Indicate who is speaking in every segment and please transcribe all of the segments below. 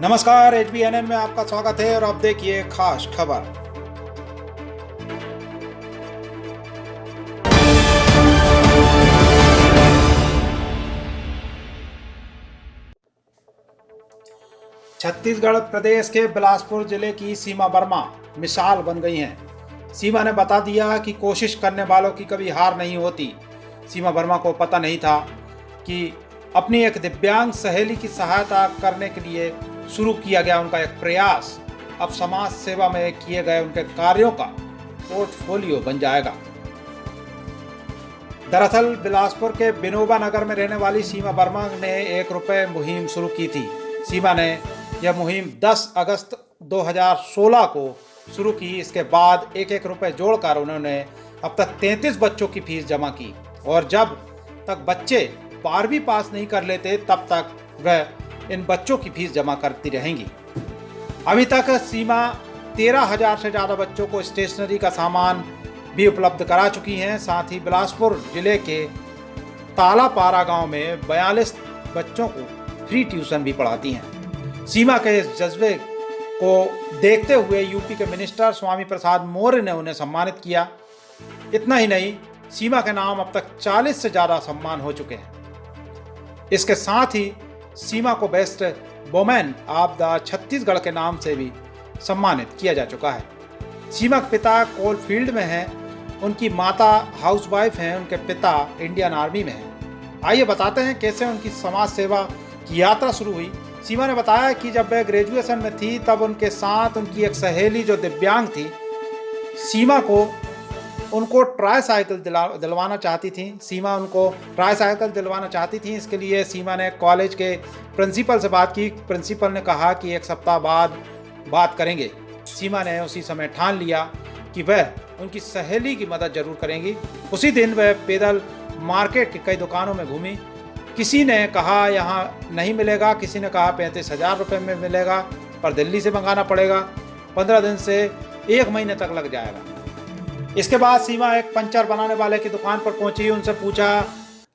Speaker 1: नमस्कार, HBNN में आपका स्वागत है और अब देखिए खास खबर। छत्तीसगढ़ प्रदेश के बिलासपुर जिले की सीमा वर्मा मिसाल बन गई हैं। सीमा ने बता दिया कि कोशिश करने वालों की कभी हार नहीं होती। सीमा वर्मा को पता नहीं था कि अपनी एक दिव्यांग सहेली की सहायता करने के लिए शुरू किया गया उनका एक प्रयास अब समाज सेवा में किए गए उनके कार्यों का पोर्टफोलियो बन जाएगा। दरअसल बिलासपुर के बिनोबा नगर में रहने वाली सीमा वर्मा ने 1 रुपये मुहिम शुरू की थी। सीमा ने यह मुहिम 10 अगस्त 2016 को शुरू की। इसके बाद 1-1 रुपये जोड़कर उन्होंने अब तक 33 बच्चों की फीस जमा की और जब तक बच्चे 12वीं पास नहीं कर लेते तब तक वह इन बच्चों की फीस जमा करती रहेंगी। अभी तक सीमा 13,000 से ज़्यादा बच्चों को स्टेशनरी का सामान भी उपलब्ध करा चुकी हैं। साथ ही बिलासपुर जिले के तालापारा गांव में 42 बच्चों को फ्री ट्यूशन भी पढ़ाती हैं। सीमा के इस जज्बे को देखते हुए यूपी के मिनिस्टर स्वामी प्रसाद मौर्य ने उन्हें सम्मानित किया। इतना ही नहीं, सीमा के नाम अब तक 40 से ज़्यादा सम्मान हो चुके हैं। इसके साथ ही सीमा को best women of the Chhattisgarh के नाम से भी सम्मानित किया जा चुका है। सीमा के पिता कोल फील्ड में हैं, उनकी माता हाउसवाइफ हैं, उनके पिता इंडियन आर्मी में हैं। आइए बताते हैं कैसे उनकी समाज सेवा की यात्रा शुरू हुई। सीमा ने बताया कि जब वह ग्रेजुएशन में थी तब उनके साथ उनकी एक सहेली जो दिव्यांग थी, सीमा को उनको ट्राईसाइकिल दिलवाना चाहती थी। सीमा उनको ट्राईसाइकिल दिलवाना चाहती थी। इसके लिए सीमा ने कॉलेज के प्रिंसिपल से बात की। प्रिंसिपल ने कहा कि 1 सप्ताह बाद बात करेंगे। सीमा ने उसी समय ठान लिया कि वह उनकी सहेली की मदद जरूर करेंगी। उसी दिन वह पैदल मार्केट की कई दुकानों में घूमी। किसी ने कहा यहाँ नहीं मिलेगा, किसी ने कहा 35,000 रुपये में मिलेगा पर दिल्ली से मंगाना पड़ेगा, 15 दिन से 1 महीने तक लग जाएगा। इसके बाद सीमा एक पंचर बनाने वाले की दुकान पर पहुंची। उनसे पूछा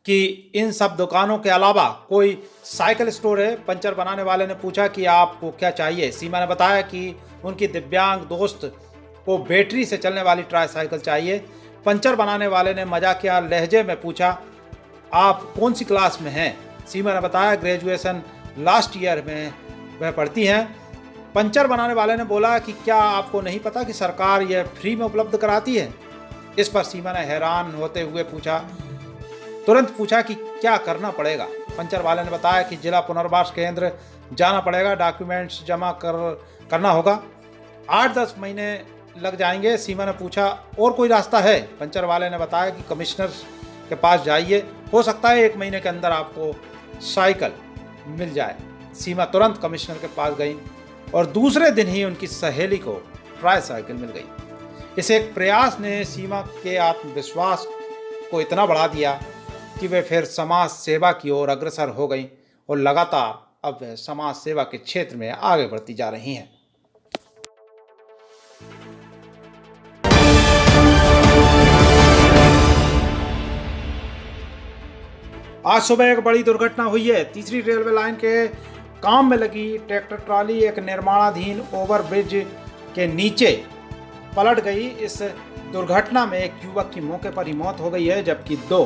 Speaker 1: कि इन सब दुकानों के अलावा कोई साइकिल स्टोर है। पंचर बनाने वाले ने पूछा कि आपको क्या चाहिए। सीमा ने बताया कि उनकी दिव्यांग दोस्त को बैटरी से चलने वाली ट्राईसाइकिल चाहिए। पंचर बनाने वाले ने मजाकिया लहजे में पूछा, आप कौन सी क्लास में हैं? सीमा ने बताया ग्रेजुएशन लास्ट ईयर में वह पढ़ती हैं। पंचर बनाने वाले ने बोला कि क्या आपको नहीं पता कि सरकार यह फ्री में उपलब्ध कराती है? इस पर सीमा ने हैरान होते हुए तुरंत पूछा कि क्या करना पड़ेगा। पंचर वाले ने बताया कि जिला पुनर्वास केंद्र जाना पड़ेगा, डॉक्यूमेंट्स जमा करना होगा, 8-10 महीने लग जाएंगे। सीमा ने पूछा और कोई रास्ता है? पंचर वाले ने बताया कि कमिश्नर के पास जाइए, हो सकता है 1 महीने के अंदर आपको साइकिल मिल जाए। सीमा तुरंत कमिश्नर के पास गई और दूसरे दिन ही उनकी सहेली को ट्राईसाइकिल मिल गई। इस एक प्रयास ने सीमा के आत्मविश्वास को इतना बढ़ा दिया कि वे फिर समाज सेवा की ओर अग्रसर हो गई और लगातार अब वे समाज सेवा के क्षेत्र में आगे बढ़ती जा रही हैं। आज सुबह एक बड़ी दुर्घटना हुई है। तीसरी रेलवे लाइन के काम में लगी ट्रैक्टर ट्रॉली एक निर्माणाधीन ओवरब्रिज के नीचे पलट गई। इस दुर्घटना में एक युवक की मौके पर ही मौत हो गई है जबकि 2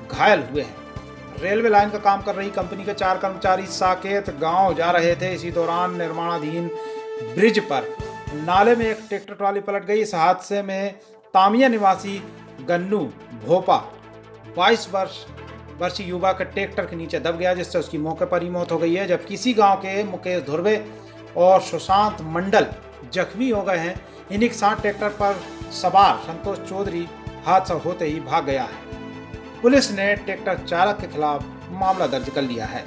Speaker 1: घायल हुए हैं। रेलवे लाइन का काम कर रही कंपनी के 4 कर्मचारी साकेत गांव जा रहे थे। इसी दौरान निर्माणाधीन ब्रिज पर नाले में एक ट्रैक्टर ट्रॉली पलट गई। इस हादसे में तामिया निवासी गन्नू भोपा 22 वर्षीय युवक ट्रैक्टर के नीचे दब गया, जिससे उसकी मौके पर ही मौत हो गई है। जबकि इसी गांव के मुकेश धुर्वे और सुशांत मंडल जख्मी हो गए हैं। इन्हीं के साथ ट्रैक्टर पर सवार संतोष चौधरी हादसा होते ही भाग गया है। पुलिस ने ट्रैक्टर चालक के खिलाफ मामला दर्ज कर लिया है।